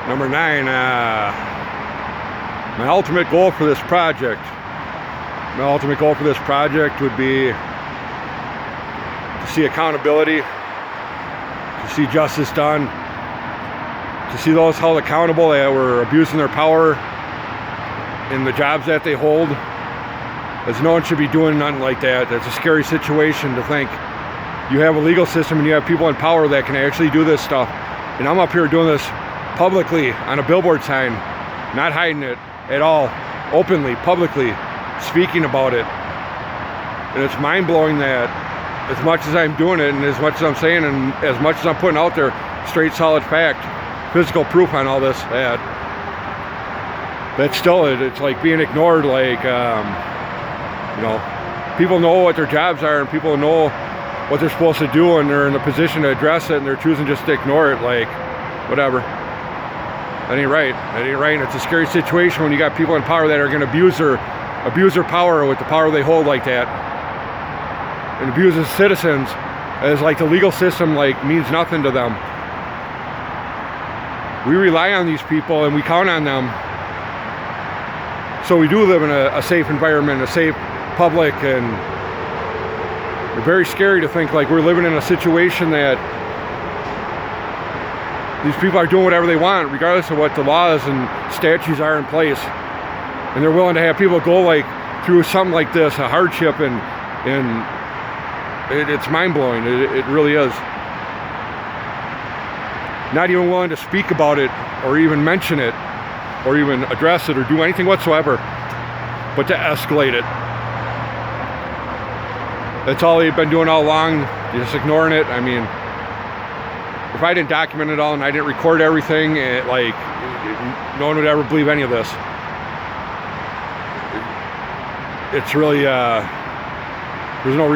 Number 9, my ultimate goal for this project. My ultimate goal for this project would be to see accountability, to see justice done, to see those held accountable that were abusing their power in the jobs that they hold. As no one should be doing nothing like that. That's a scary situation to think you have a legal system and you have people in power that can actually do this stuff. And I'm up here doing this publicly on a billboard sign, not hiding it at all, openly, publicly, speaking about it. And it's mind-blowing that as much as I'm doing it and as much as I'm saying and as much as I'm putting out there straight solid fact, physical proof on all this, that still it's like being ignored. Like people know what their jobs are and people know what they're supposed to do and they're in a position to address it and they're choosing just to ignore it. Like, whatever. That ain't right. That ain't right. And it's a scary situation when you got people in power that are going to abuse their power with the power they hold like that, and abuse the citizens as like the legal system like means nothing to them. We rely on these people and we count on them. So we do live in a safe environment, a safe public, and it's very scary to think like we're living in a situation that these people are doing whatever they want, regardless of what the laws and statutes are in place. And they're willing to have people go like through something like this, a hardship, and it's mind-blowing. It really is. Not even willing to speak about it or even mention it or even address it or do anything whatsoever, but to escalate it. That's all they've been doing all along, just ignoring it. I mean, if I didn't document it all and I didn't record everything, no one would ever believe any of this. It's really, there's no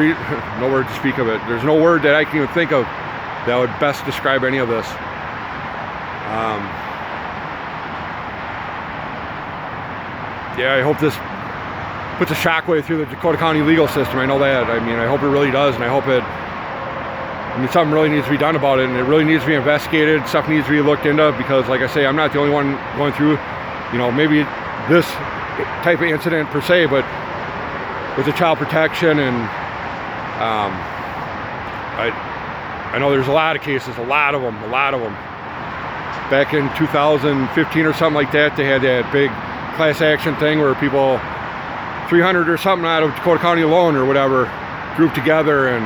word to speak of it. There's no word that I can even think of that would best describe any of this. Yeah, I hope this puts a shockwave through the Dakota County legal system. I know that. I mean, I hope it really does, and I hope something really needs to be done about it, and it really needs to be investigated. Stuff needs to be looked into, because like I say, I'm not the only one going through, maybe this type of incident per se, but with the child protection, and I know there's a lot of cases, a lot of them. Back in 2015 or something like that, they had that big class action thing where people, 300 or something out of Dakota County alone or whatever, grouped together, and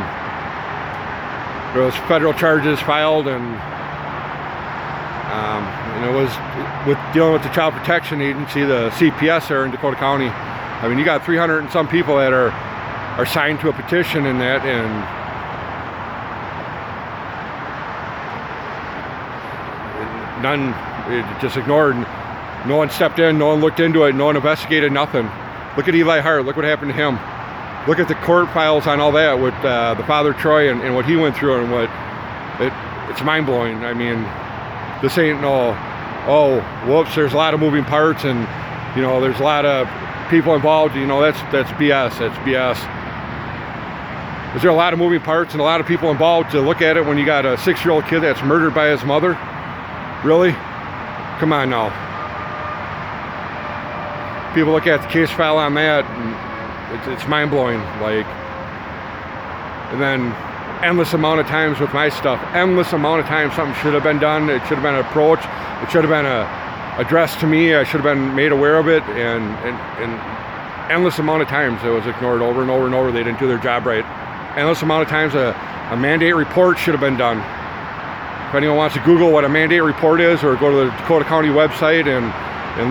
there was federal charges filed, and it was with dealing with the Child Protection Agency, the CPS there in Dakota County. I mean, you got 300 and some people that are signed to a petition in that, and none, it just ignored. No one stepped in, no one looked into it, no one investigated, nothing. Look at Eli Hart, look what happened to him. Look at the court files on all that with the father Troy and what he went through, and it's mind-blowing. I mean, this ain't whoops, there's a lot of moving parts, and there's a lot of people involved. That's BS. That's BS. Is there a lot of moving parts and a lot of people involved to look at it when you got a 6-year-old kid that's murdered by his mother? Really? Come on now. People look at the case file on that, and it's mind-blowing. Like, and then endless amount of times with my stuff, endless amount of times something should have been done. It should have been an approach. It should have been addressed to me. I should have been made aware of it, and endless amount of times it was ignored over and over and over. They didn't do their job right. Endless amount of times a mandate report should have been done. If anyone wants to Google what a mandate report is, or go to the Dakota County website and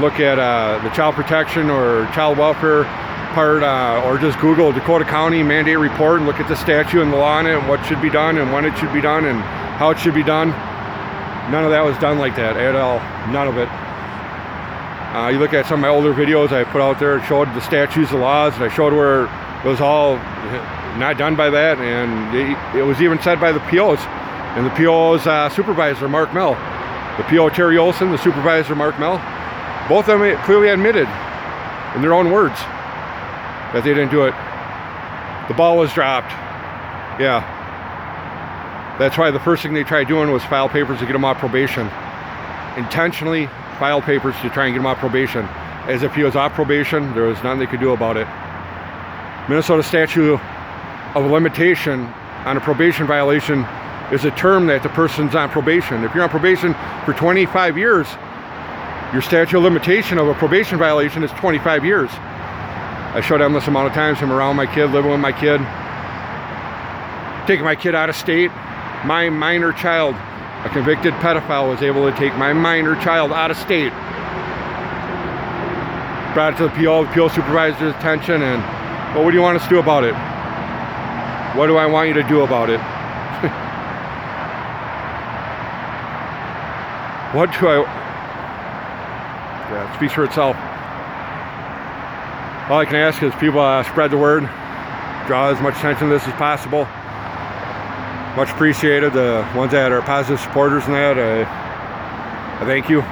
look at the child protection or child welfare part, or just Google Dakota County mandate report and look at the statute and the law on it and what should be done and when it should be done and how it should be done. None of that was done like that at all. None of it. You look at some of my older videos I put out there, it showed the statutes, the laws, and I showed where it was all not done by that, and it was even said by the POs. And the PO's supervisor, Mark Mell. The PO, Terry Olson, the supervisor, Mark Mell. Both of them clearly admitted in their own words that they didn't do it. The ball was dropped. Yeah. That's why the first thing they tried doing was file papers to get them off probation. intentionally filed papers to try and get him off probation. As if he was off probation, there was nothing they could do about it. Minnesota statute of limitation on a probation violation is a term that the person's on probation. If you're on probation for 25 years, your statute of limitation of a probation violation is 25 years. I showed endless amount of times him around my kid, living with my kid, taking my kid out of state. My minor child, a convicted pedophile, was able to take my minor child out of state. Brought it to the PO supervisor's attention, and, well, what do you want us to do about it? What do I want you to do about it? What do I... Yeah, it speaks for itself. All I can ask is people spread the word, draw as much attention to this as possible. Much appreciated. The ones that are positive supporters and that, I thank you.